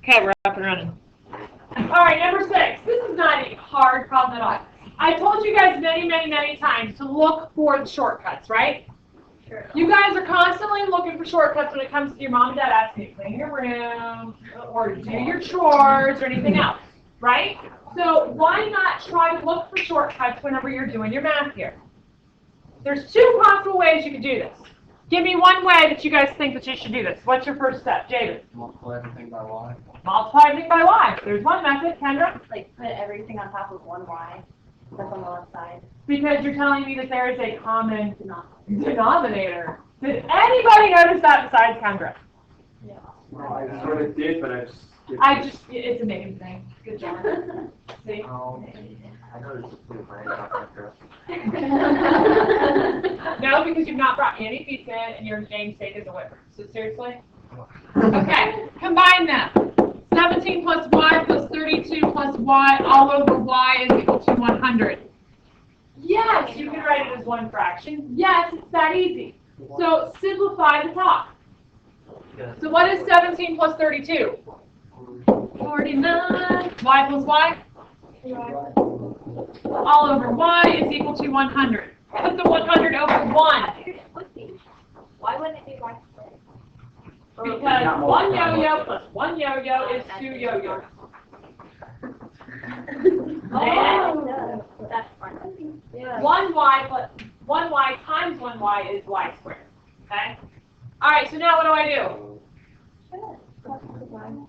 Okay, we're up and running. All right, number 6. This is not a hard problem at all. I told you guys many, many, many times to look for the shortcuts, right? Sure. You guys are constantly looking for shortcuts when it comes to your mom and dad asking you to clean your room or do your chores or anything else, right? So why not try to look for shortcuts whenever you're doing your math here? There's 2 possible ways you could do this. Give me one way that you guys think that you should do this. What's your first step, David? Multiply everything by y. Multiply everything by y. There's one method, Kendra. Like put everything on top of one y. That's on the left side. Because you're telling me that there is a common denominator. Did anybody notice that besides Kendra? Yeah. Well, I sort of did, but It's a name thing. Good job. See? I noticed it too, but I got that. No, because you've not brought any pizza in and your namesake is a whipper. So seriously? Okay, combine them. 17 plus y plus 32 plus y all over y is equal to 100. Yes, you can write it as one fraction. Yes, it's that easy. So simplify the top. So what is 17 plus 32? 49. Y plus y? All over y is equal to 100. Put the 100 over 1. Why wouldn't it be y squared? Because 1 yo-yo plus 1 yo-yo is 2 yo-yos. Oh, that's fine. Yeah. 1y plus 1y times 1y is y squared. Okay? Alright, so now what do I do?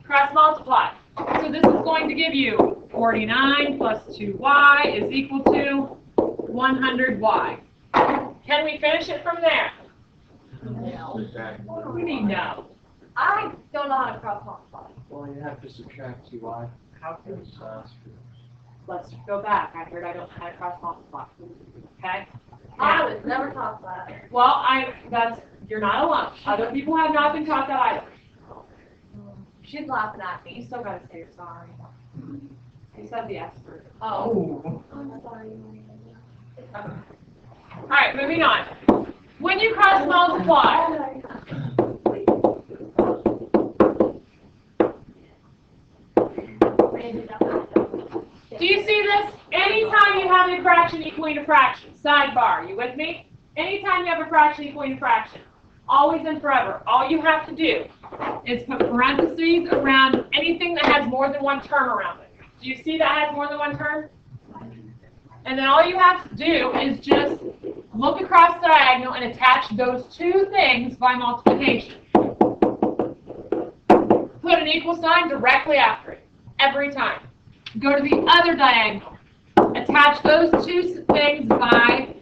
Cross multiply. So this is going to give you 49 plus 2y is equal to 100y. Can we finish it from there? What do we need now? I don't know how to cross multiply. Well, you have to subtract 2y. How can Let's go back. I heard I don't know how to cross multiply. Okay? I was never taught that. Well, you're not alone. Other people have not been taught that either. She's laughing at me. You still gotta say you're sorry. You said the expert. Oh. I'm sorry. Okay. Alright, moving on. When you cross multiply, do you see this? Anytime you have a fraction equaling a fraction, sidebar, you with me? Anytime you have a fraction equaling a fraction, always and forever, all you have to do is put parentheses around anything that has more than one term around it. Do you see that has more than one term? And then all you have to do is just look across the diagonal and attach those 2 things by multiplication. Put an equal sign directly after it, every time. Go to the other diagonal. Attach those 2 things by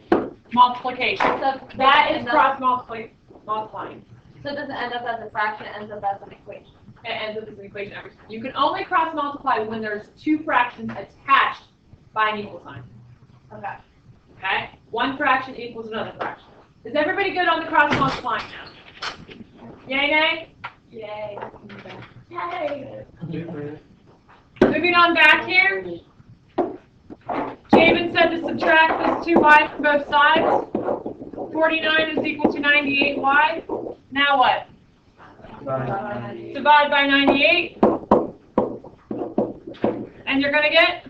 multiplication. So That is cross multiplying. So it doesn't end up as a fraction, it ends up as an equation. It ends up as an equation every time. You can only cross multiply when there's 2 fractions attached by an equal sign. Okay. Okay? One fraction equals another fraction. Is everybody good on the cross multiplying now? Yay, nay? Yay. Yay. Moving on back here. Javen said to subtract this 2y from both sides. 49 is equal to 98y. Now what? Divide by 98. And you're going to get?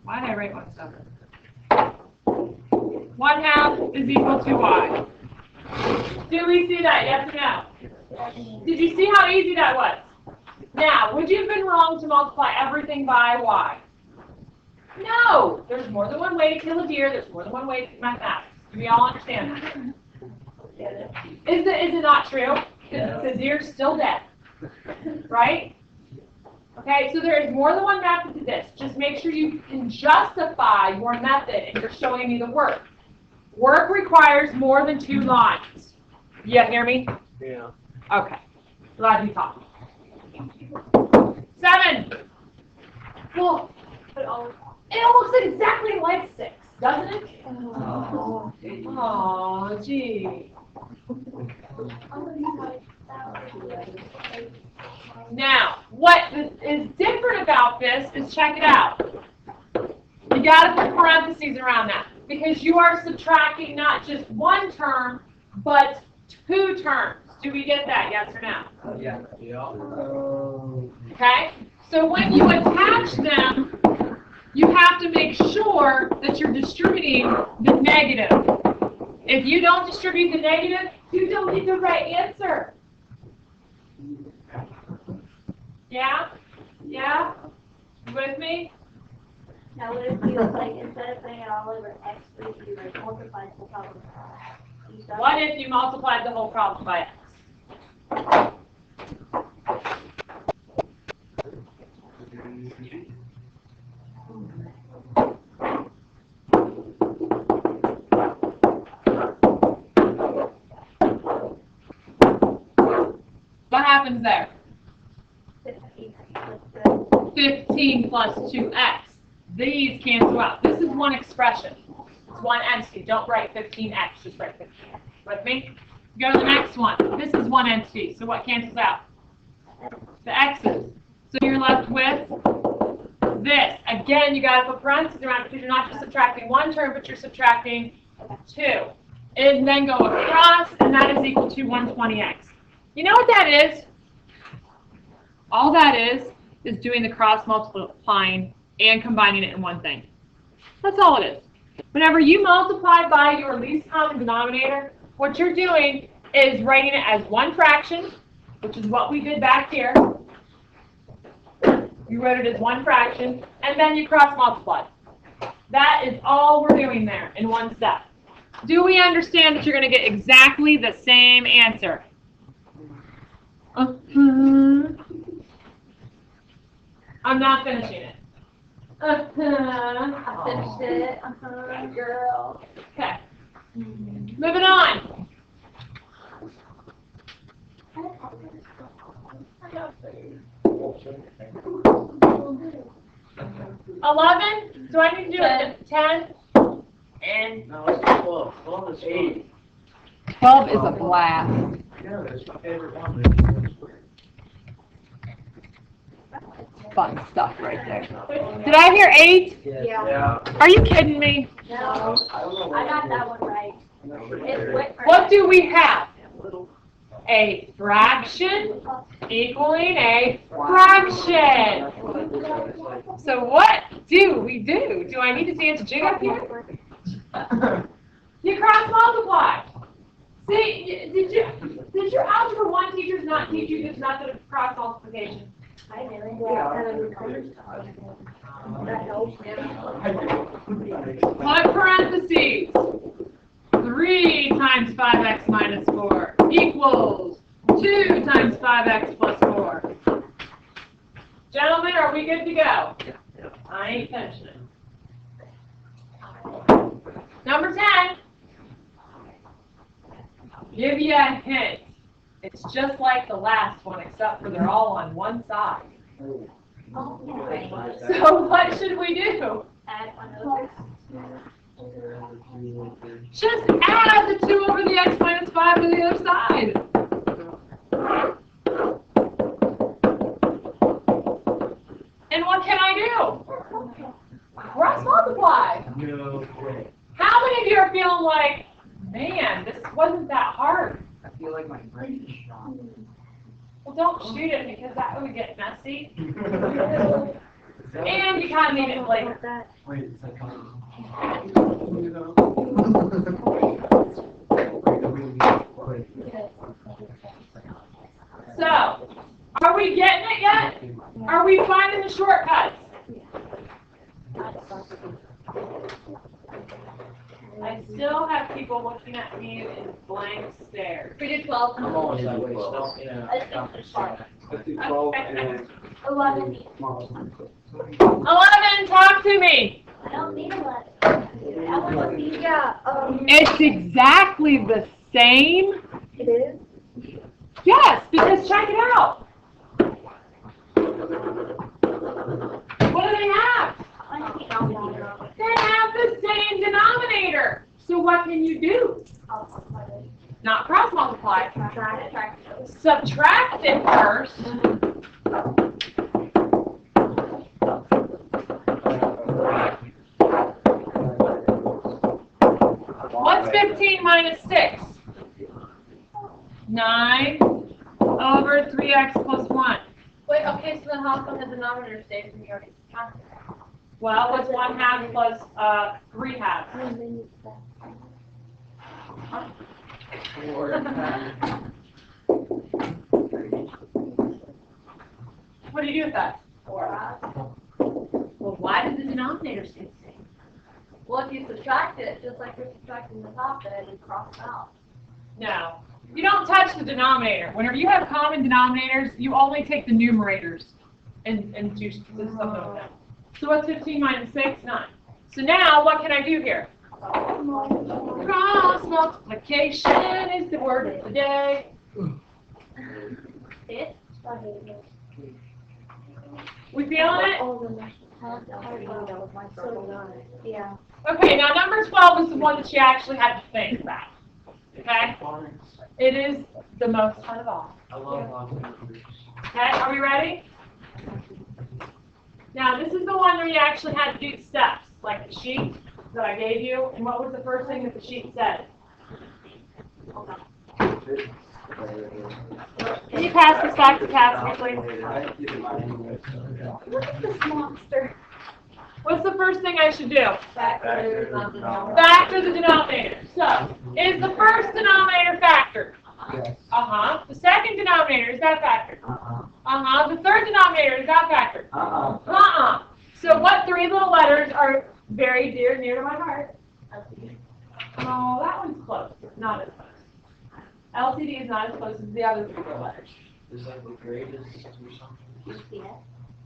Why did I write 1/7? 1/2 is equal to y. Do we see that? Yes or no? Did you see how easy that was? Now, would you have been wrong to multiply everything by y? No! There's more than one way to kill a deer. There's more than one way to mathematics. Do we all understand that? Is it not true? The deer's still dead. Right? Okay, so there is more than one method to this. Just make sure you can justify your method and you're showing me the work. Work requires more than 2 lines. You hear me? Yeah. Okay. Glad you talked. 7. Well, it all looks exactly like 6, doesn't it? Oh, gee. Now, what is different about this is, check it out. You got to put parentheses around that because you are subtracting not just one term, but 2 terms. Do we get that, yes or no? Yeah. Okay? So when you attach them, you have to make sure that you're distributing the negative. If you don't distribute the negative, you don't get the right answer. Yeah? Yeah? You with me? Now what if you like instead of putting it all over x3, you like multiply the problem? What if you multiplied the whole problem by x? What happens there? 15 plus 2x. These cancel out. This is one expression. It's one entity. Don't write 15x, just write 15. With me? Go to the next one. This is one entity. So what cancels out? The x's. So you're left with this. Again, you got to put parentheses around it because you're not just subtracting one term, but you're subtracting 2. And then go across, and that is equal to 120x. You know what that is? All that is doing the cross multiplying and combining it in one thing. That's all it is. Whenever you multiply by your least common denominator, what you're doing is writing it as one fraction, which is what we did back here. You wrote it as one fraction, and then you cross multiply. That is all we're doing there in one step. Do we understand that you're going to get exactly the same answer? I'm not finishing it. I finished it. Girl. Okay. Moving on. $11? Do I need to do it? 10? And No, it's 12. 12 is 8. 12 is a blast. Yeah, that's my favorite one. Fun stuff right there. Did I hear 8? Yeah. Are you kidding me? No, I got that one right. It's Whitmer. what do we have? A fraction equaling a fraction. So what do we do? Do I need to dance a jig up here? You cross multiply. See, did your Algebra 1 teachers not teach you this method of cross multiplication? I did. That helps. Put parentheses. 3 times 5x minus 4 equals 2 times 5x plus 4. Gentlemen, are we good to go? I ain't finishing it. Number 10. Give you a hint. It's just like the last one, except for they're all on one side. So what should we do? Add one over. Just add the 2 over the x minus 5 to the other side. And what can I do? Cross multiply. No way. How many of you are feeling like, man, this wasn't that hard? I feel like my brain is shot. Well, don't shoot it because that would get messy. And you kind of need it later. Wait, it's like So, are we getting it yet? Are we finding the shortcuts? I still have people looking at me in blank stares. We did 12. I'm always that way, so, yeah. I think it's hard. Let's do 12 and 11. 11, talk to me. I don't need 11. I want to be, yeah, It's exactly the same. it is. Yes, because check it out. What do they have? They have the same denominator. So what can you do? Not cross multiply. Subtract it first. What's 15 minus 6? 9. 9 over 3x plus 1. Wait, okay, so then how come the denominator stays when you already counted? Well, what's 1/2 plus 3/2? What do you do with that? 4. Well, why did the denominator stay the same? Well, if you subtract it, just like you're subtracting the top, then it cross out. No. You don't touch the denominator. Whenever you have common denominators, you only take the numerators and do something with them. So what's 15 minus 6? 9. So now, what can I do here? Cross multiplication is the word of the day. It? We feeling it? Yeah. Okay, now number 12 is the one that you actually had to think about. Okay? It is the most fun of all. I love numbers. Okay, are we ready? Now, this is the one where you actually had to do steps, like the sheet that I gave you. And what was the first thing that the sheet said? Can you pass this back to Cassidy, please? Look at this monster. What's the first thing I should do? Factor the denominator. Factor the denominator. So, is the first denominator factored? Yes. Uh-huh. The second denominator, is that factored? Uh-huh. The third denominator, is that factored? Uh-uh. So what 3 little letters are very dear and near to my heart? Oh, that one's close. It's not as close. LCD is not as close as the other 3 little letters. Is that the greatest or something?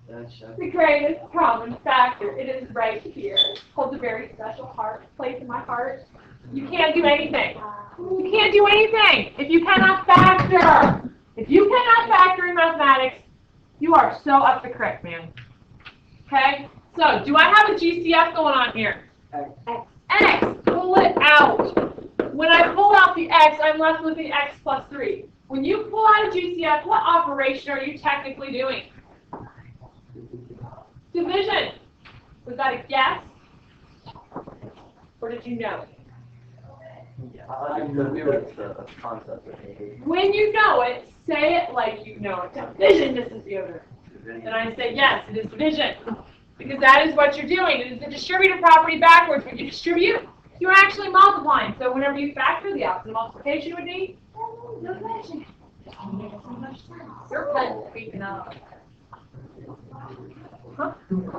That's The greatest common factor. It is right here. Holds a very special place in my heart. You can't do anything. You can't do anything if you cannot factor. If you cannot factor in mathematics, you are so up the creek, man. Okay? So, do I have a GCF going on here? X. Pull it out. When I pull out the X, I'm left with the X plus 3. When you pull out a GCF, what operation are you technically doing? Division. Was that a guess? Or did you know? I knew it's the concept of A. When you know it, say it like you know it. Division, Mrs. Yoder. And I say, yes, it is division. Because that is what you're doing. It is the distributive property backwards. When you distribute, you're actually multiplying. So whenever you factor, the opposite of multiplication would be division. Your pen's speaking up. Huh? Okay.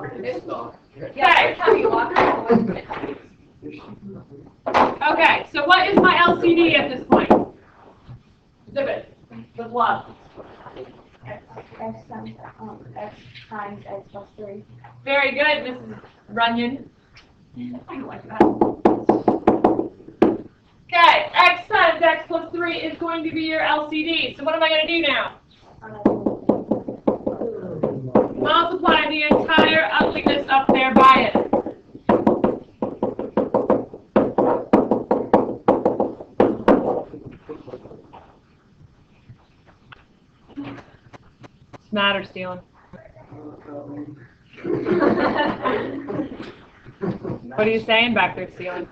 Okay, so what is my LCD at this point? Zip it. With love. X times X plus 3. Very good, Mrs. Runyon. I like that. Okay, X times X plus 3 is going to be your LCD. So what am I going to do now? Multiply the entire ugliness up there by it. What's the matter, Steelen? What are you saying back there, Steelen?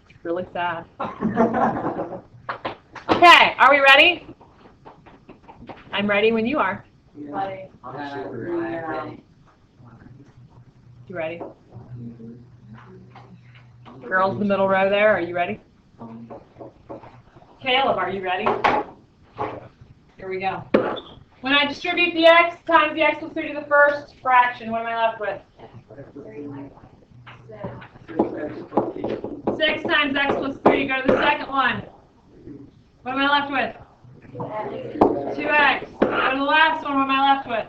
It's really sad. Okay, are we ready? I'm ready when you are. I'm super ready. You ready? Girls in the middle row there, are you ready? Caleb, are you ready? Here we go. When I distribute the x times the x plus 3 to the first fraction, what am I left with? 6 times x plus 3. Go to the second one. What am I left with? 2x. Go to the last one. What am I left with?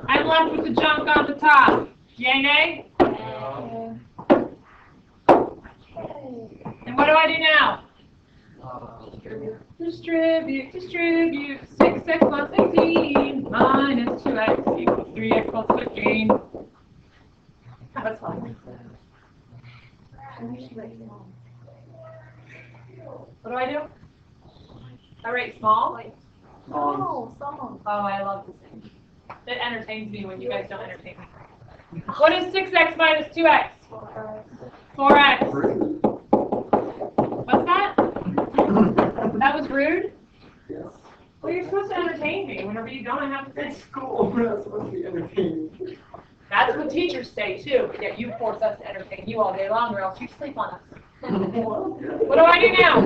I'm left with the junk on the top. Yay, nay? And what do I do now? Distribute. 6x plus 18 minus 2x equals 3x plus 15. That's fine. What do I do? I write small? Oh, song. Oh, I love this thing. It entertains me when you guys don't entertain me. What is 6x minus 2x? 4x. What's that? That was rude? Yes. Well, you're supposed to entertain me. Whenever you don't, I have to say. It's school, we're not supposed to be entertaining. That's what teachers say too, but yet you force us to entertain you all day long or else you sleep on us. What do I do now?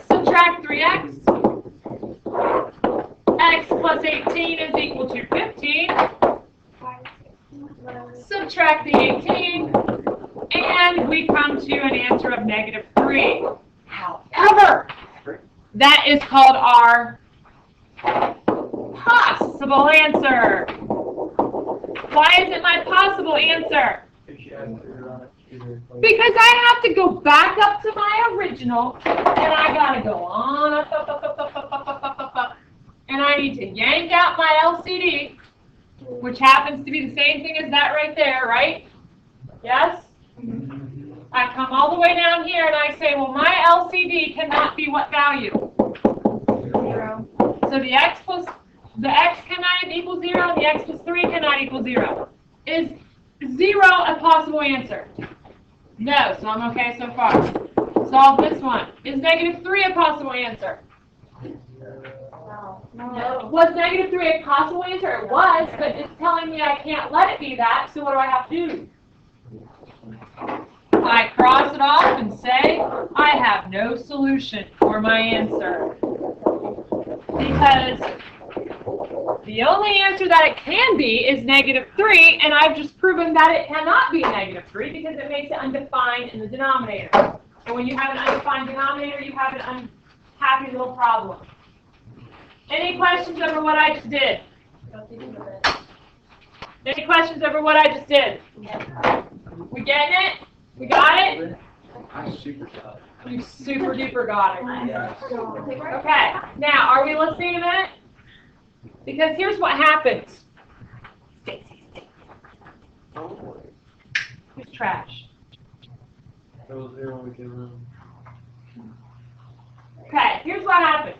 Subtract 3x. X plus 18 is equal to 15. Subtract the 18. And we come to an answer of negative 3. However, that is called our possible answer. Why is it my possible answer? Because I have to go back up to my original, and I gotta go on up. And I need to yank out my LCD, which happens to be the same thing as that right there, right? Yes? I come all the way down here and I say, well, my LCD cannot be what value? 0. So the x cannot equal 0, and the x plus 3 cannot equal 0. Is 0 a possible answer? No, so I'm okay so far. Solve this one. Is negative 3 a possible answer? No. Was negative 3 a possible answer? It was, but it's telling me I can't let it be that, so what do I have to do? I cross it off and say, I have no solution for my answer. Because the only answer that it can be is negative 3, and I've just proven that it cannot be negative 3 because it makes it undefined in the denominator. And when you have an undefined denominator, you have an unhappy little problem. Any questions over what I just did? Any questions over what I just did? We getting it? We got it? I super got it. You super duper got it. Yes. Okay, now are we listening a minute? Because here's what happens. It's trash. Okay, here's what happens.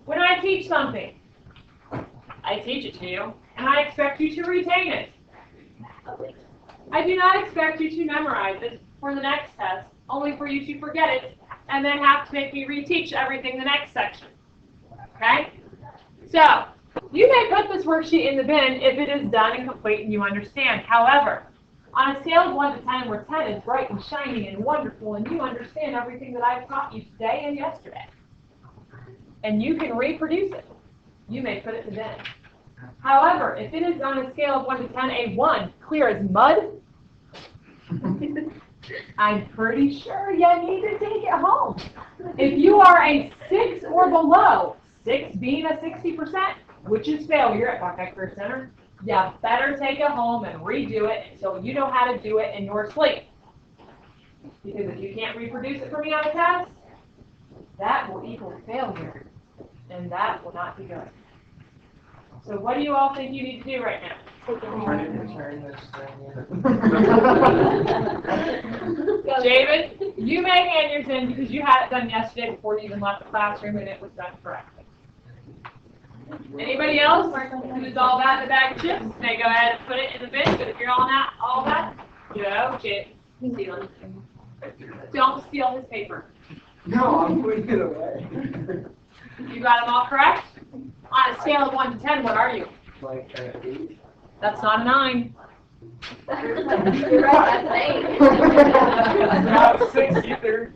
When I teach something, I teach it to you, and I expect you to retain it. I do not expect you to memorize it for the next test, only for you to forget it, and then have to make me reteach everything the next section. Okay? So, you may put this worksheet in the bin if it is done and complete and you understand. However, on a scale of 1 to 10, where 10 is bright and shining and wonderful, and you understand everything that I've taught you today and yesterday, and you can reproduce it, you may put it in the bin. However, if it is on a scale of 1 to 10, a 1, clear as mud, I'm pretty sure you need to take it home. If you are a 6 or below, 6 being a 60%, which is failure at Buckeye Career Center, you better take it home and redo it until you know how to do it in your sleep. Because if you can't reproduce it for me on a test, that will equal failure, and that will not be good. So what do you all think you need to do right now? David, you may hand yours in because you had it done yesterday before you even left the classroom and it was done correctly. Anybody else who's all that in the bag of chips, may go ahead and put it in the bin, but if you're all that, go, Jay. Don't steal his paper. No, I'm putting it away. You got them all correct? On a scale of 1 to 10, what are you? Like 8. That's not a 9. You're right, that's Not 6 either.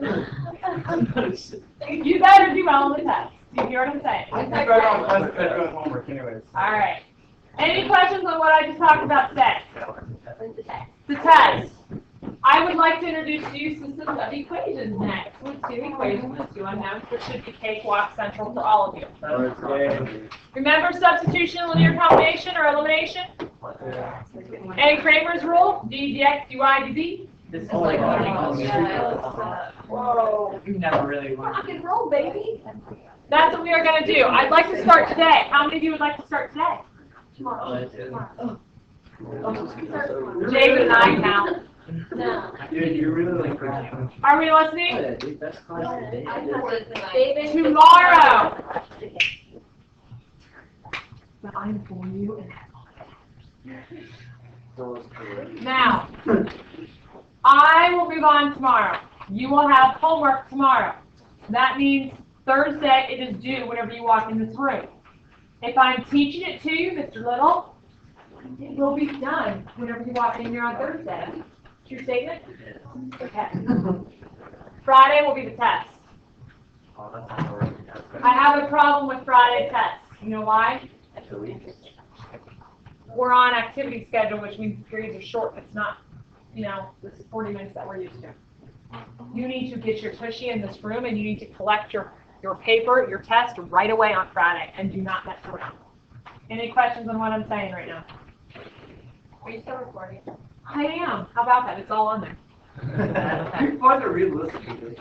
You better do well on the test. Do you hear what I'm saying? I don't doing homework anyways. All right. Any questions on what I just talked about today? The test. I would like to introduce to you systems of equations next with 2 equations and 2 unknowns, which should be cakewalk central for all of you. Remember substitution, linear combination, or elimination? And Kramer's rule, d dx dy dt? This is like Whoa. You never really want. Rock and roll, baby. That's what we are going to do. I'd like to start today. How many of you would like to start today? David and I count. No. Dude, you're really like. Are we listening? Best class today. David. Tomorrow. but I'm for you and Those two. now, I will move on tomorrow. You will have homework tomorrow. That means Thursday it is due whenever you walk in this room. If I'm teaching it to you, Mr. Little, it will be done whenever you walk in here on Thursday. True statement? Okay. Friday will be the test. Oh, that's not already. I have a problem with Friday tests. You know why? 2 weeks. We're on activity schedule, which means the periods are short. It's not, this 40 minutes that we're used to. You need to get your tushy in this room and you need to collect your paper, your test right away on Friday and do not mess around. Any questions on what I'm saying right now? Are you still recording? I am. How about that? It's all on there. It's fun to re-listen to this.